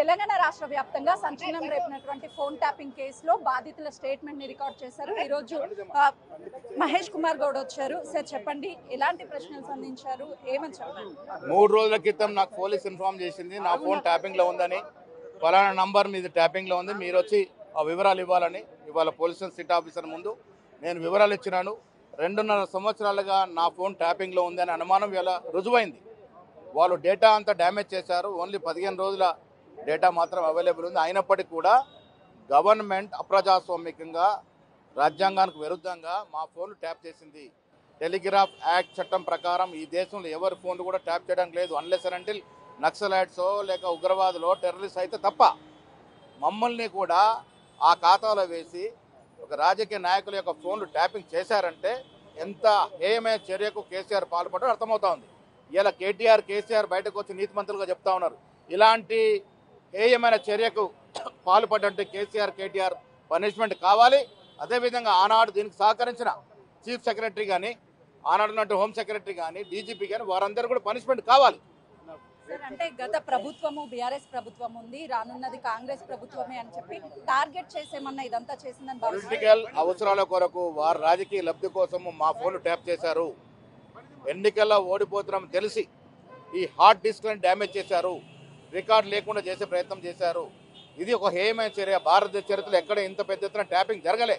తెలంగాణ రాష్ట్ర వ్యాప్తంగా సంచలనం రేపినటువంటి ఫోన్ ట్యాపింగ్ కేసులో బాధితుల స్టేట్మెంట్ ని రికార్డ్ చేశారు. ఈ రోజు మహేష్ కుమార్ గౌడ్ వచ్చారు. సార్ చెప్పండి, ఎలాంటి ప్రశ్నలు సంధించారు, ఏమని చెప్పారు? 3 రోజుల క్రితం నాకు పోలీస్ ఇన్ఫార్మ్ చేసింది నా ఫోన్ ట్యాపింగ్ లో ఉందని, ఫలానా నంబర్ మీద ట్యాపింగ్ లో ఉంది, మీరు వచ్చి ఆ వివరాలు ఇవ్వాలని. ఇవాళ పోలీస్ సిట్ ఆఫీసర్ ముందు నేను వివరాలు ఇచ్చినాను. 2.5 సంవత్సరాలుగా నా ఫోన్ ట్యాపింగ్ లో ఉందని అనుమానం ఇలా రుజువైంది. వాళ్ళు డేటా అంతా డ్యామేజ్ చేశారు. ఓన్లీ 15 రోజుల డేటా మాత్రం అవైలబుల్ ఉంది. అయినప్పటికీ కూడా గవర్నమెంట్ అప్రజాస్వామికంగా రాజ్యాంగానికి విరుద్ధంగా మా ఫోన్లు ట్యాప్ చేసింది. టెలిగ్రాఫ్ యాక్ట్ చట్టం ప్రకారం ఈ దేశంలో ఎవరి ఫోన్లు కూడా ట్యాప్ చేయడానికి లేదు, అన్లెస్ అండ్ అంటిల్ నక్సలైట్సో లేక ఉగ్రవాదులో టెర్రరిస్ట్ అయితే తప్ప. మమ్మల్ని కూడా ఆ ఖాతాలో వేసి ఒక రాజకీయ నాయకుల యొక్క ఫోన్లు ట్యాపింగ్ చేశారంటే ఎంత హేయమైన చర్యకు కేసీఆర్ పాల్పడడం అర్థమవుతా ఉంది. ఇలా కేసీఆర్ బయటకు వచ్చి నీతి మంత్రులుగా చెప్తా ఉన్నారు. ఇలాంటి హేయమైన చర్యకు పాల్పడ్డంటే కేటీఆర్ పనిష్మెంట్ కావాలి. అదేవిధంగా ఆనాడు దీనికి సహకరించిన చీఫ్ సెక్రటరీ కానీ, ఆనాడు హోమ్ సెక్రటరీ కానీ, డీజీపీ కానీ వారందరూ కూడా పనిష్మెంట్ కావాలి. అంటే గత ప్రభుత్వము బీఆర్ఎస్ ప్రభుత్వం ఉంది, రానున్నది కాంగ్రెస్ ప్రభుత్వమే అని చెప్పి టార్గెట్ చేసేమన్నా ఇదంతా చేసిందని పొలిటికల్ అవసరాల కొరకు వారు రాజకీయ లబ్ధి కోసము మా ఫోన్లు ట్యాప్ చేశారు. ఎన్నికల్లో ఓడిపోతున్నాం తెలిసి ఈ హార్డ్ డిస్క్లను డ్యామేజ్ చేశారు, రికార్డు లేకుండా చేసే ప్రయత్నం చేశారు. ఇది ఒక హేయమైన చర్య. భారతదేశ చరిత్రలో ఎక్కడ ఇంత పెద్ద ఎత్తున ట్యాపింగ్ జరగలే.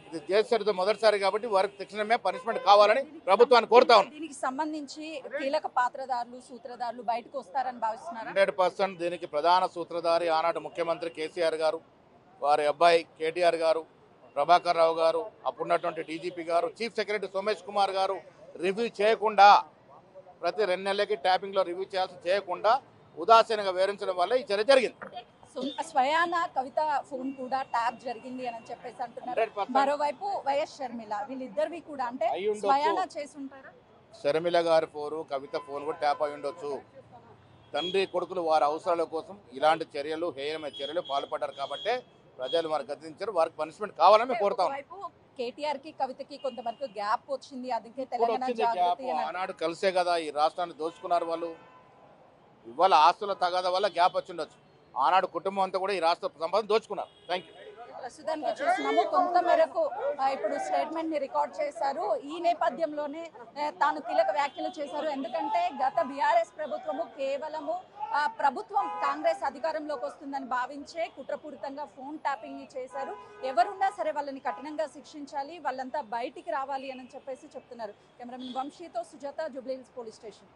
ఇది దేశ చరిత్ర మొదటిసారి కాబట్టి వారికి తక్షణమే పనిష్మెంట్ కావాలని ప్రభుత్వాన్ని కోరుతా ఉన్నాం. దీనికి సంబంధించి కీలక పాత్రదారులు, సూత్రధారులు బయటకు వస్తారని భావిస్తున్నారు. 100% దీనికి ప్రధాన సూత్రధారి ఆనాడు ముఖ్యమంత్రి కేసీఆర్ గారు, వారి అబ్బాయి కేటీఆర్ గారు, ప్రభాకర్ రావు గారు, అప్పుడున్నటువంటి డీజీపీ గారు, చీఫ్ సెక్రటరీ సోమేష్ కుమార్ గారు రివ్యూ చేయకుండా, ప్రతి 2 నెలలకి ట్యాపింగ్లో రివ్యూ చేయకుండా ఉదాసీనంగా వివరించడం వల్ల ఈ చర్య జరిగింది. స్వయాన కవిత ఫోన్ కూడా ట్యాప్ జరిగింది అని చెప్పేసి అంటున్నారు. మరోవైపు వైఎస్ షర్మిల, వీళ్ళిద్దరివి కూడా అంటే స్వయాన చేసి ఉంటారా? షర్మిల గారి ఫోను, కవిత ఫోన్ కూడా ట్యాప్ అయి ఉండొచ్చు. తండ్రి కొడుకులు వారి అవసరాల కోసం ఇలాంటి చర్యలు, హేయమైన చర్యలు పాల్పడ్డారు కాబట్టి ప్రజలు వారు గతించారు. వారికి పనిష్మెంట్ కావాలని కోరుతాం. కేటీఆర్ కి కవితకి కొంతవరకు గ్యాప్ వచ్చింది, అందుకే తెలంగాణ జాగృతి ఆనాడు కలిసే కదా ఈ రాష్ట్రాన్ని దోచుకున్నారు వాళ్ళు. ఇవాళ ఆస్తుల తగాద వల్ల గ్యాప్ వచ్చిండొచ్చు. ఆనాడు కుటుంబం అంతా కూడా ఈ రాష్ట్ర సంపద దోచుకున్నారు. Thank you. ప్రస్తుతానికి చూస్తున్నాము కొంత మేరకు ఇప్పుడు స్టేట్మెంట్ ని రికార్డ్ చేశారు. ఈ నేపథ్యంలోనే తాను కీలక వ్యాఖ్యలు చేశారు. ఎందుకంటే గత బీఆర్ఎస్ ప్రభుత్వము కేవలము ప్రభుత్వం కాంగ్రెస్ అధికారంలోకి వస్తుందని భావించే కుట్రపూరితంగా ఫోన్ ట్యాపింగ్ ని చేశారు. ఎవరున్నా సరే వాళ్ళని కఠినంగా శిక్షించాలి, వాళ్ళంతా బయటికి రావాలి అని చెప్పేసి చెప్తున్నారు. కెమెరామెన్ వంశీతో సుజాత, జూబ్లీ హిల్స్ పోలీస్ స్టేషన్.